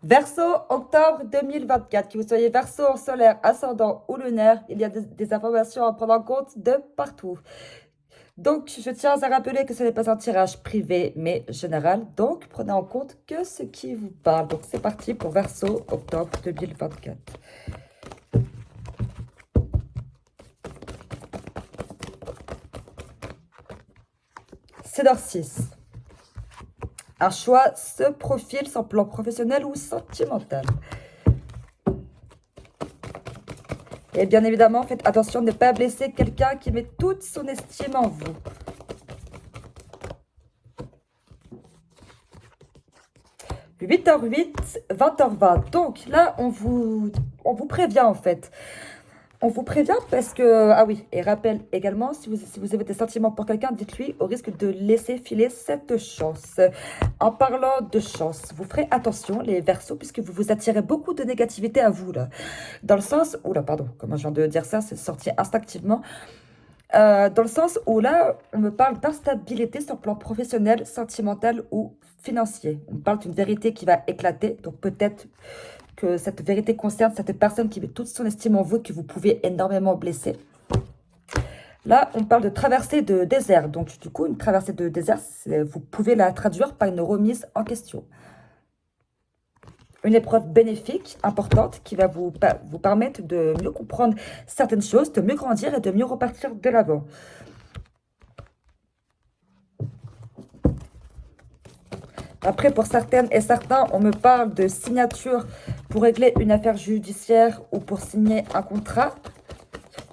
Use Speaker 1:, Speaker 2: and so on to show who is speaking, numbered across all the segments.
Speaker 1: Verseau, octobre 2024, que vous soyez Verseau en solaire, ascendant ou lunaire, il y a des informations à prendre en compte de partout. Donc, je tiens à rappeler que ce n'est pas un tirage privé, mais général. Donc, prenez en compte que ce qui vous parle. Donc, c'est parti pour Verseau, octobre 2024. Cédar 6. Un choix se profile sur le plan professionnel ou sentimental. Et bien évidemment, faites attention de ne pas blesser quelqu'un qui met toute son estime en vous. « 8h08, 20h20. Donc là, on vous prévient en fait. On vous prévient parce que... Ah oui, et rappel également, si vous avez des sentiments pour quelqu'un, dites-lui au risque de laisser filer cette chance. En parlant de chance, vous ferez attention les Verseaux puisque vous vous attirez beaucoup de négativité à vous là. Dans le sens... Oula, pardon, comment je viens de dire ça, c'est sorti instinctivement. Dans le sens où là, on me parle d'instabilité sur le plan professionnel, sentimental ou financier. On parle d'une vérité qui va éclater, donc peut-être que cette vérité concerne cette personne qui met toute son estime en vous, que vous pouvez énormément blesser. Là, on parle de traversée de désert. Donc, du coup, une traversée de désert, vous pouvez la traduire par une remise en question. Une épreuve bénéfique, importante, qui va vous permettre de mieux comprendre certaines choses, de mieux grandir et de mieux repartir de l'avant. Après, pour certaines et certains, on me parle de signature pour régler une affaire judiciaire ou pour signer un contrat.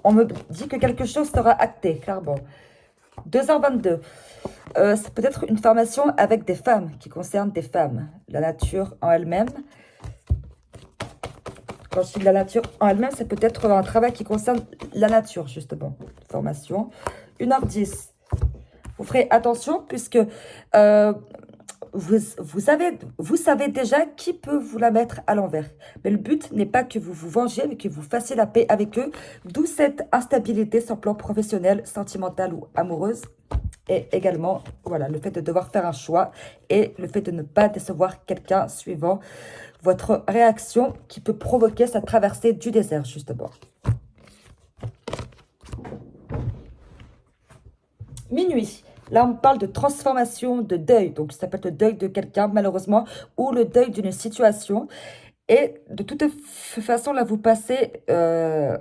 Speaker 1: On me dit que quelque chose sera acté, clairement. 2h22. C'est peut-être une formation avec des femmes, qui concerne des femmes. La nature en elle-même. Quand je dis la nature en elle-même, c'est peut-être un travail qui concerne la nature, justement. Formation. 1h10. Vous ferez attention puisque vous savez déjà qui peut vous la mettre à l'envers. Mais le but n'est pas que vous vous vengez, mais que vous fassiez la paix avec eux. D'où cette instabilité sur le plan professionnel, sentimental ou amoureuse. Et également, voilà, le fait de devoir faire un choix et le fait de ne pas décevoir quelqu'un suivant votre réaction qui peut provoquer cette traversée du désert, justement. Minuit. Là, on parle de transformation, de deuil. Donc, ça peut être le deuil de quelqu'un, malheureusement, ou le deuil d'une situation. Et de toute façon, là, vous passez de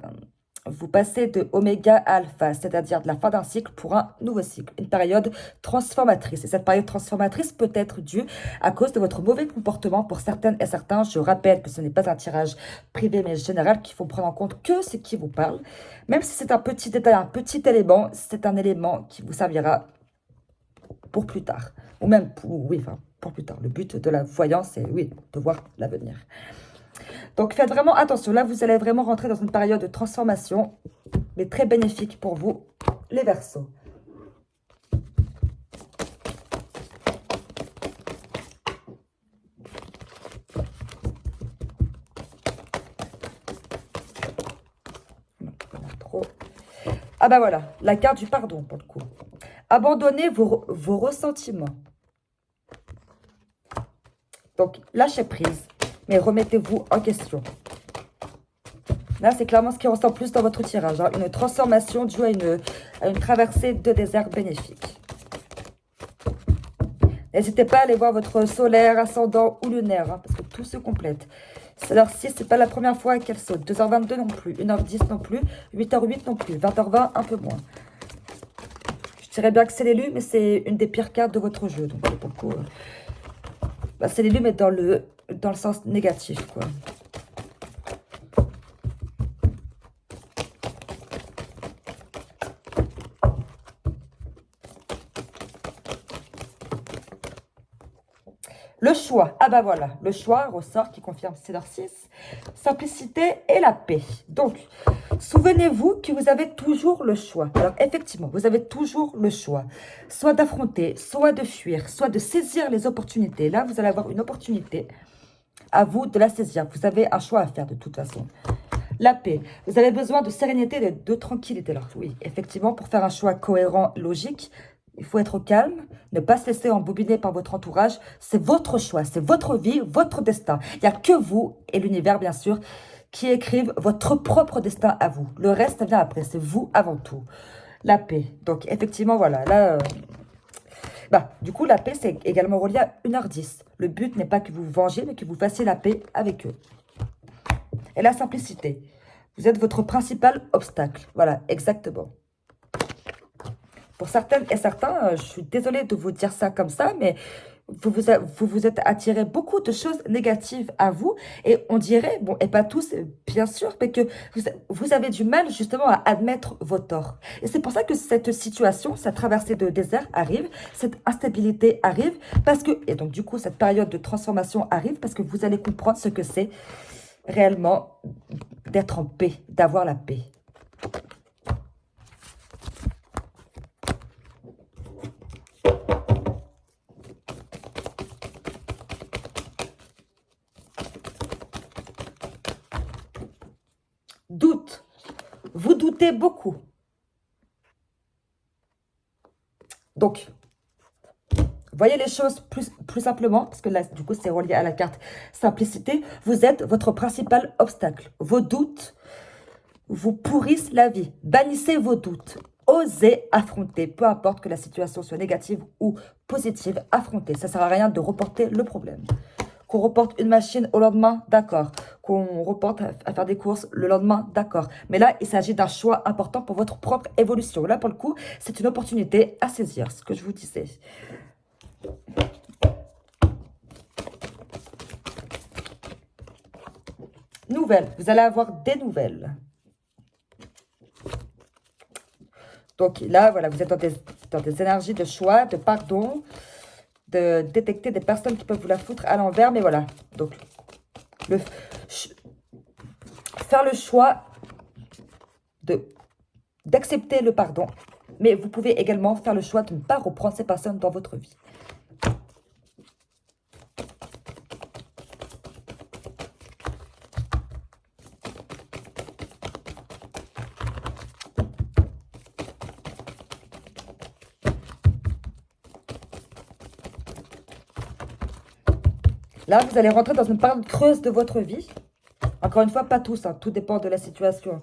Speaker 1: oméga à alpha, c'est-à-dire de la fin d'un cycle pour un nouveau cycle, une période transformatrice. Et cette période transformatrice peut être due à cause de votre mauvais comportement pour certaines et certains. Je rappelle que ce n'est pas un tirage privé, mais général, qu'il faut prendre en compte que ce qui vous parle. Même si c'est un petit détail, un petit élément, c'est un élément qui vous servira pour plus tard. Ou même, pour plus tard. Le but de la voyance, c'est, oui, de voir l'avenir. Donc, faites vraiment attention. Là, vous allez vraiment rentrer dans une période de transformation, mais très bénéfique pour vous, les Verseaux. Trop. Ah bah voilà, la carte du pardon, pour le coup. Abandonnez vos ressentiments. Donc, lâchez prise, mais remettez-vous en question. Là, c'est clairement ce qui ressort plus dans votre tirage. Hein. Une transformation due à une traversée de désert bénéfique. N'hésitez pas à aller voir votre solaire, ascendant ou lunaire, hein, parce que tout se complète. Alors, si c'est pas la première fois qu'elle saute. 2h22 non plus, 1h10 non plus, 8h08 non plus, 20h20 un peu moins. Je dirais bien que c'est l'élu, mais c'est une des pires cartes de votre jeu. Donc, pour le coup, c'est l'élu, mais dans le sens négatif, quoi. Le choix, ah bah voilà, le choix ressort qui confirme Cédar 6, simplicité et la paix. Donc, souvenez-vous que vous avez toujours le choix. Alors, effectivement, vous avez toujours le choix. Soit d'affronter, soit de fuir, soit de saisir les opportunités. Là, vous allez avoir une opportunité. À vous de la saisir. Vous avez un choix à faire de toute façon. La paix. Vous avez besoin de sérénité et de tranquillité. Alors, oui, effectivement, pour faire un choix cohérent, logique, Il faut être calme, ne pas se laisser embobiner par votre entourage. C'est votre choix, c'est votre vie, votre destin. Il n'y a que vous et l'univers, bien sûr, qui écrivent votre propre destin à vous. Le reste, ça vient après, c'est vous avant tout. La paix. Donc, effectivement, voilà, là... bah, du coup, la paix, c'est également relié à 1h10. Le but n'est pas que vous vous vengez, mais que vous fassiez la paix avec eux. Et la simplicité. Vous êtes votre principal obstacle. Voilà, exactement. Pour certaines et certains, je suis désolée de vous dire ça comme ça, mais vous êtes attiré beaucoup de choses négatives à vous. Et on dirait, bon, et pas tous, bien sûr, mais que vous avez du mal justement à admettre vos torts. Et c'est pour ça que cette situation, cette traversée de désert arrive, cette instabilité arrive, parce que, et donc du coup, cette période de transformation arrive, parce que vous allez comprendre ce que c'est réellement d'être en paix, d'avoir la paix. Doute. Vous doutez beaucoup. Donc, voyez les choses plus simplement, parce que là, du coup, c'est relié à la carte simplicité. Vous êtes votre principal obstacle. Vos doutes vous pourrissent la vie. Bannissez vos doutes. Osez affronter, peu importe que la situation soit négative ou positive, affrontez. Ça ne sert à rien de reporter le problème. Qu'on reporte une machine au lendemain, d'accord. Qu'on reporte à faire des courses le lendemain, d'accord. Mais là, il s'agit d'un choix important pour votre propre évolution. Là, pour le coup, c'est une opportunité à saisir, ce que je vous disais. Nouvelles. Vous allez avoir des nouvelles. Donc là, voilà, vous êtes dans des énergies de choix, de pardon, de détecter des personnes qui peuvent vous la foutre à l'envers. Mais voilà, donc faire le choix d'accepter le pardon. Mais vous pouvez également faire le choix de ne pas reprendre ces personnes dans votre vie. Là, vous allez rentrer dans une période creuse de votre vie. Encore une fois, pas tous, hein, tout dépend de la situation.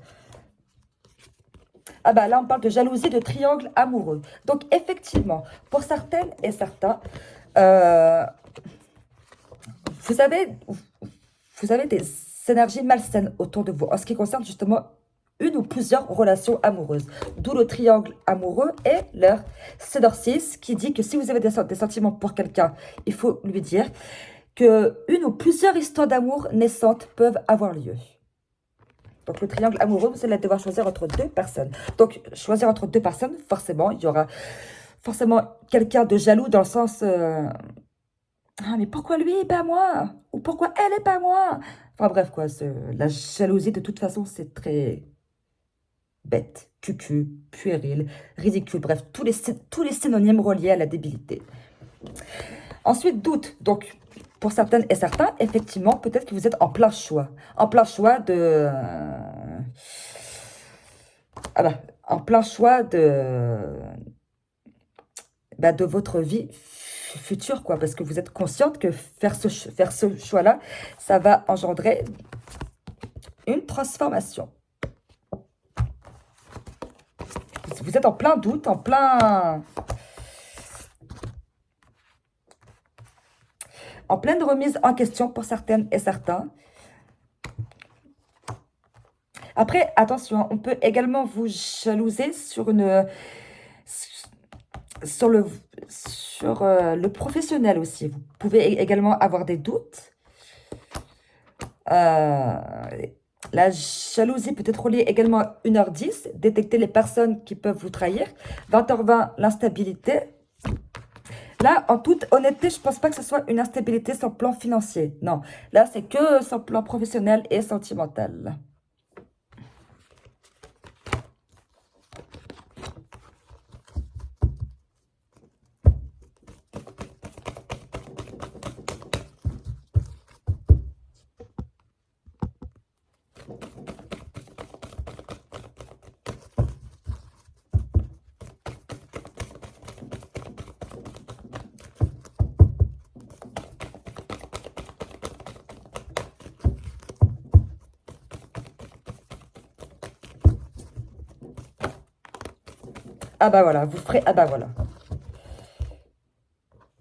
Speaker 1: Ah bah là, on parle de jalousie, de triangle amoureux. Donc, effectivement, pour certaines et certains, euh, vous avez des énergies malsaines autour de vous en ce qui concerne justement une ou plusieurs relations amoureuses. D'où le triangle amoureux et leur Cédar 6 qui dit que si vous avez des sentiments pour quelqu'un, il faut lui dire que une ou plusieurs histoires d'amour naissantes peuvent avoir lieu. Donc, le triangle amoureux, vous allez devoir choisir entre deux personnes. Donc, choisir entre deux personnes, forcément, il y aura forcément quelqu'un de jaloux dans le sens... ah, mais pourquoi lui et pas moi? Ou pourquoi elle et pas moi? Enfin, bref, quoi. La jalousie, de toute façon, c'est très bête, cucu, puéril, ridicule. Bref, tous les synonymes reliés à la débilité. Ensuite, doute. Donc, pour certaines et certains, effectivement, peut-être que vous êtes en plein choix. En plein choix de... ah bah, en plein choix de votre vie future, quoi. Parce que vous êtes consciente que faire ce choix-là, ça va engendrer une transformation. Vous êtes en plein doute, en pleine remise en question pour certaines et certains. Après, attention, on peut également vous jalouser sur le professionnel aussi. Vous pouvez également avoir des doutes. La jalousie peut être reliée également à 1h10. Détecter les personnes qui peuvent vous trahir. 20h20, l'instabilité. Là, en toute honnêteté, je ne pense pas que ce soit une instabilité sur le plan financier. Non, là, c'est que sur le plan professionnel et sentimental. Ah bah voilà, vous ferez... Ah bah voilà.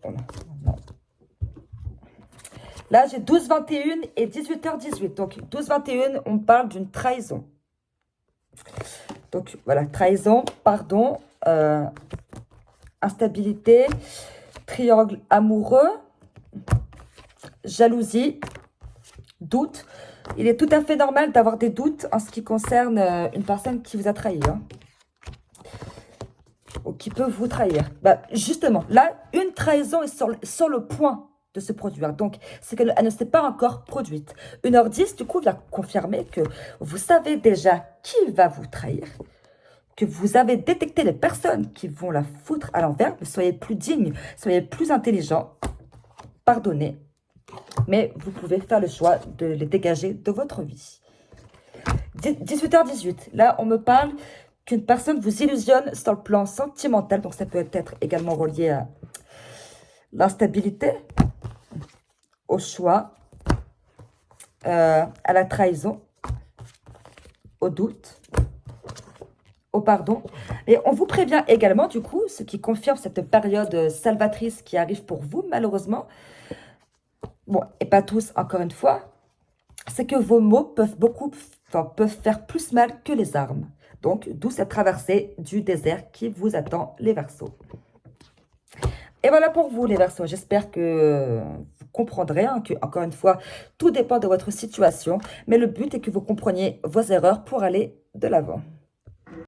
Speaker 1: Voilà. Non. Là, j'ai 12h21 et 18h18. Donc, 12h21, on parle d'une trahison. Donc, voilà, trahison, pardon, instabilité, triangle amoureux, jalousie, doute. Il est tout à fait normal d'avoir des doutes en ce qui concerne une personne qui vous a trahi, hein, ou qui peut vous trahir. Bah, justement, là, une trahison est sur le point de se produire. Donc, c'est qu'elle ne s'est pas encore produite. 1h10, du coup, vient confirmer que vous savez déjà qui va vous trahir, que vous avez détecté les personnes qui vont la foutre à l'envers. Soyez plus digne, soyez plus intelligent, pardonnez, mais vous pouvez faire le choix de les dégager de votre vie. 18h18, là, on me parle qu'une personne vous illusionne sur le plan sentimental, donc ça peut être également relié à l'instabilité, au choix, à la trahison, au doute, au pardon. Et on vous prévient également, du coup, ce qui confirme cette période salvatrice qui arrive pour vous, malheureusement. Bon, et pas tous, encore une fois, c'est que vos mots peuvent faire plus mal que les armes. Donc, d'où cette traversée du désert qui vous attend, les Verseaux. Et voilà pour vous, les Verseaux. J'espère que vous comprendrez, hein, que, encore une fois, tout dépend de votre situation. Mais le but est que vous compreniez vos erreurs pour aller de l'avant.